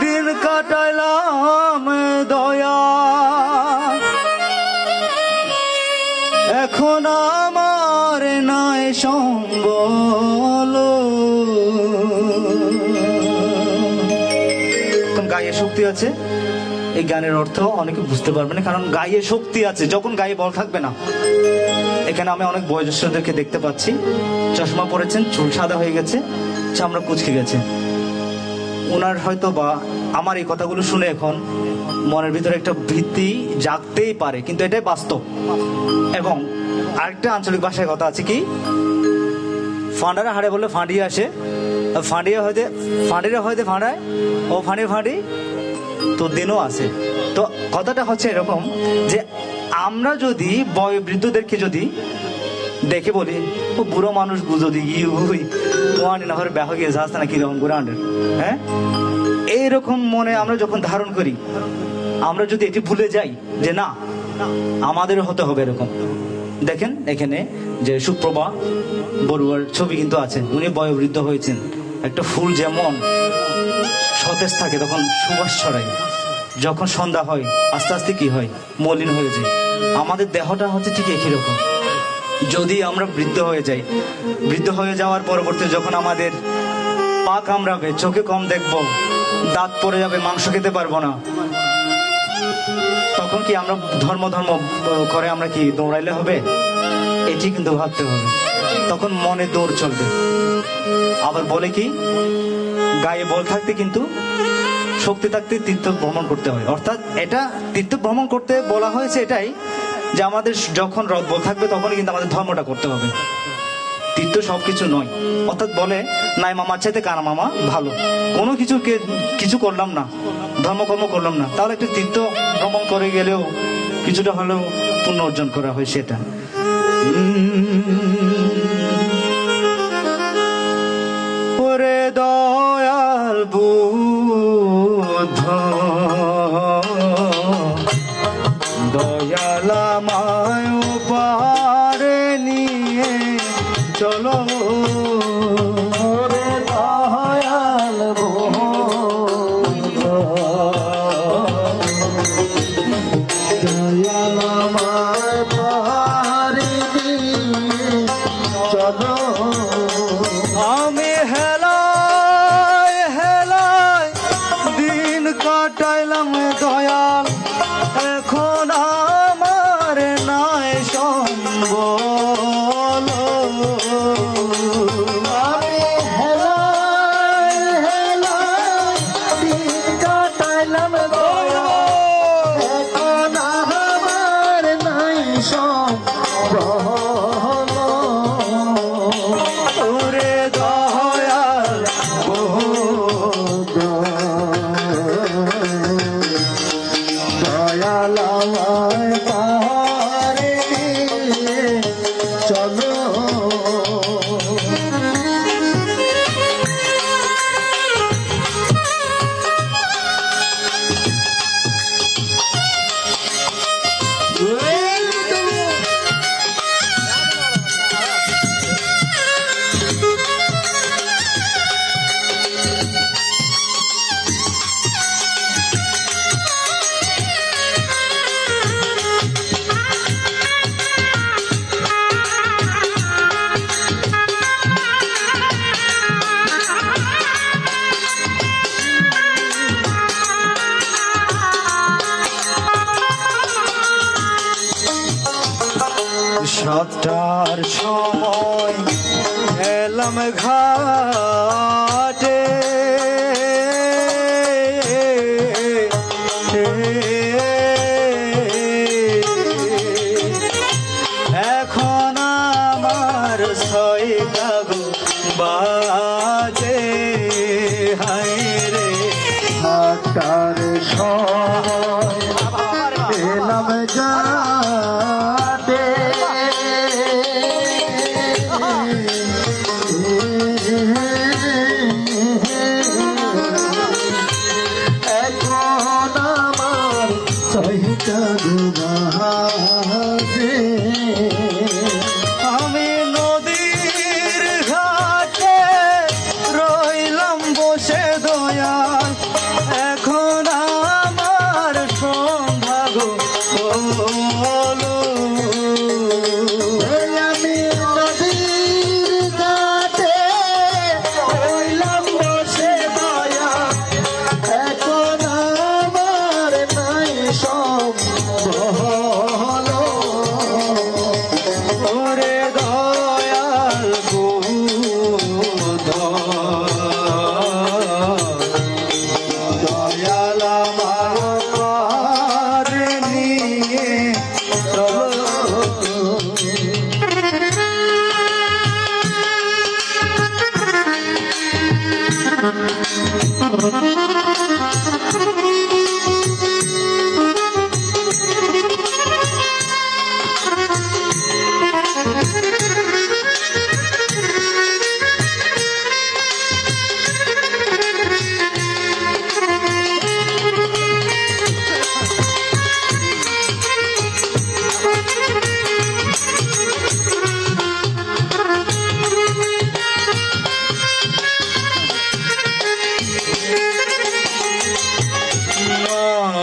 দিন কাটাইলাম দয়া, এখন আমার নাই সম্বল। গায়ে শক্তি আছে, এই গানের অর্থ অনেকে বুঝতে পারবে না, কারণ গায়ে শক্তি আছে যখন গায়ে বল থাকবে না। এখানে আমি অনেক বয়োজ্যেষ্ঠদেরকে দেখতে পাচ্ছি, চশমা পরেছেন, চুল সাদা হয়ে গেছে, চামড়া কুচকে গেছে। ওনার হয়তো বা আমার এই কথাগুলো শুনে এখন মনের ভিতরে একটা ভীতি জাগতেই পারে, কিন্তু এটাই বাস্তব। এবং আরেকটা আঞ্চলিক ভাষায় কথা আছে কি, ফাঁড়ারা হাড়ে বললে ফাঁড়িয়ে আসে, ফাঁড়িয়ে হয়তো ফাঁড়িরে হয়তো ফাঁড়ায়, ও ফাঁড়ি ফাঁড়ি তো দিনও আছে। তো কথাটা হচ্ছে এরকম যে আমরা যদি বয়োবৃদ্ধদেরকে যদি দেখে বলি ও বুড়ো মানুষ যদি ব্যাহ গিয়ে যাচ্ছে না কিরকম করে আন্ডার, হ্যাঁ, এইরকম মনে আমরা যখন ধারণ করি, আমরা যদি এটি ভুলে যাই যে না আমাদের হতে হবে এরকম। দেখেন এখানে যে সুপ্রভা বড়ুয়ার ছবি কিন্তু আছে, উনি বয়োবৃদ্ধ হয়েছেন। একটা ফুল যেমন সতেজ থাকে তখন সুবাস ছড়ায়, যখন সন্ধ্যা হয় আস্তে আস্তে কি হয়, মলিন হয়ে যায়। আমাদের দেহটা হচ্ছে ঠিক একই রকম। যদি আমরা বৃদ্ধ হয়ে যাই, বৃদ্ধ হয়ে যাওয়ার পরবর্তী যখন আমাদের পা কামড়াবে, চোখে কম দেখবো, দাঁত পড়ে যাবে, মাংস খেতে পারবো না, তখন কি আমরা ধর্ম ধর্ম করে আমরা কি দৌড়াইলে হবে? এটি কিন্তু ভাবতে হবে। তখন মনে দৌড় চলবে। আবার বলে কি, গায়ে বল থাকতে কিন্তু শক্তি থাকতে তীর্থ ভ্রমণ করতে হয়। অর্থাৎ এটা তীর্থ ভ্রমণ করতে বলা হয়েছে এটাই যে আমাদের যখন রথ বল থাকবে তখনই কিন্তু আমাদের ধর্মটা করতে হবে। তীর্থ সবকিছু নয়। অর্থাৎ বলে নাই মামার চাইতে কানা মামা ভালো, কোনো কিছু করলাম না, ধর্মকর্ম করলাম না, তাহলে একটা তীর্থ ভ্রমণ করে গেলেও কিছুটা হলেও পুণ্য অর্জন করা হয়। সেটা ওরে দয়াল বুদ্ধ দয়াল আমায় পারে নিয়ে চলো, ওরে দয়াল বুদ্ধ দয়াল আমায় পারে নিয়ে চলো। আমি হেলায় হেলায় দিন কাটাইলাম দয়াল, এখন আমার নাই সম্বল। আমি হেলায় হেলায় দিন কাটাইলাম দয়াল, এখন আমার নাই সম্বল। ওরে দয়াল দয়াল আমায় পারে চলো। সাতটার সময় এলাম ঘাটে, এখন আমার ছয়টা বাজে, হায় রে সাতটার সময় এলাম ঘাটে, এখন আমার ছয়টা বাজে। আমি নদীর ঘাটে রইলাম বসে দয়াল,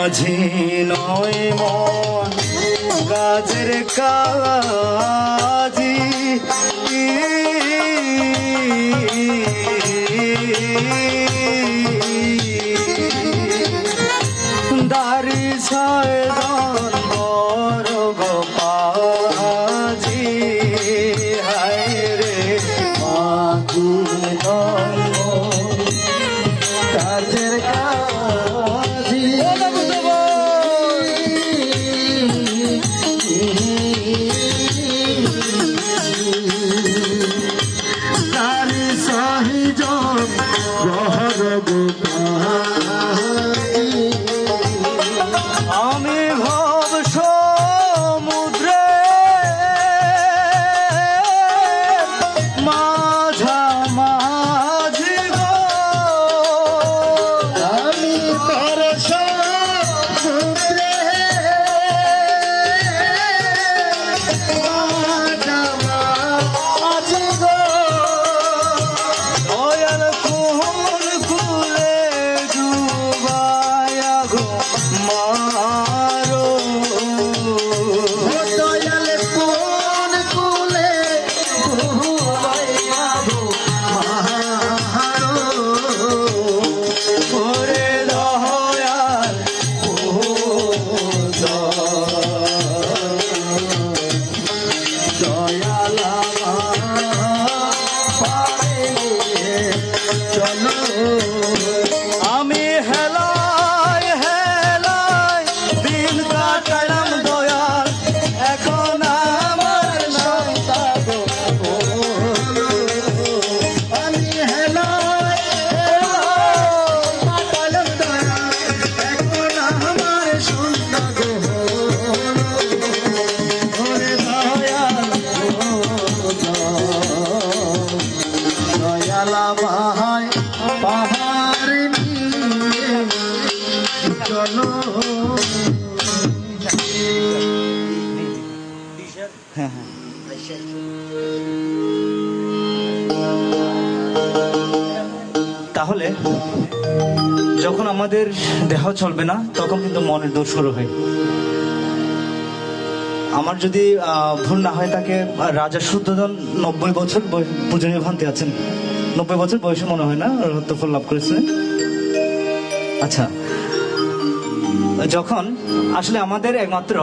মাঝি নয় মন গাছের কাজি দাড়ি ছয়জন বড় গোপাজি হায় রে মাঝি নয় মন গাছের কাজি তারি সহিজ বহর আমি ভব সমুদ্রে মাঝামাঝি গো আমি তোর সমুদ্রে মাঝামাঝি গো দয়াল কোন কুলে ডুবায়া গো মারো দয়াল কোন কুলে ডুবায়া গো মারো ওরে দয়াল ও দয়াল চলো আমি হেলাই হেলাই দিন কাটালাম দয়াল এখন আমার সন্তা গো আমি হেলাই কাটালাম দয়াল এখন আমার সন্তা গো ওরে দয়াল দয়ালা ভাই পাহাড় নিয়ে চলো হ্যাঁ হ্যাঁ তাহলে যখন আমাদের দেহ চলবে না তখন কিন্তু মনের দোষ শুরু হয়। আমার যদি ভুল না হয় তাকে রাজা শুদ্ধোধন 90 বছর পূজনীয় ভান্তি আছেন, 90 বছর বয়সে মনে হয় না রহত্য লাভ করেছিলেন। আচ্ছা, যখন আসলে আমাদের একমাত্র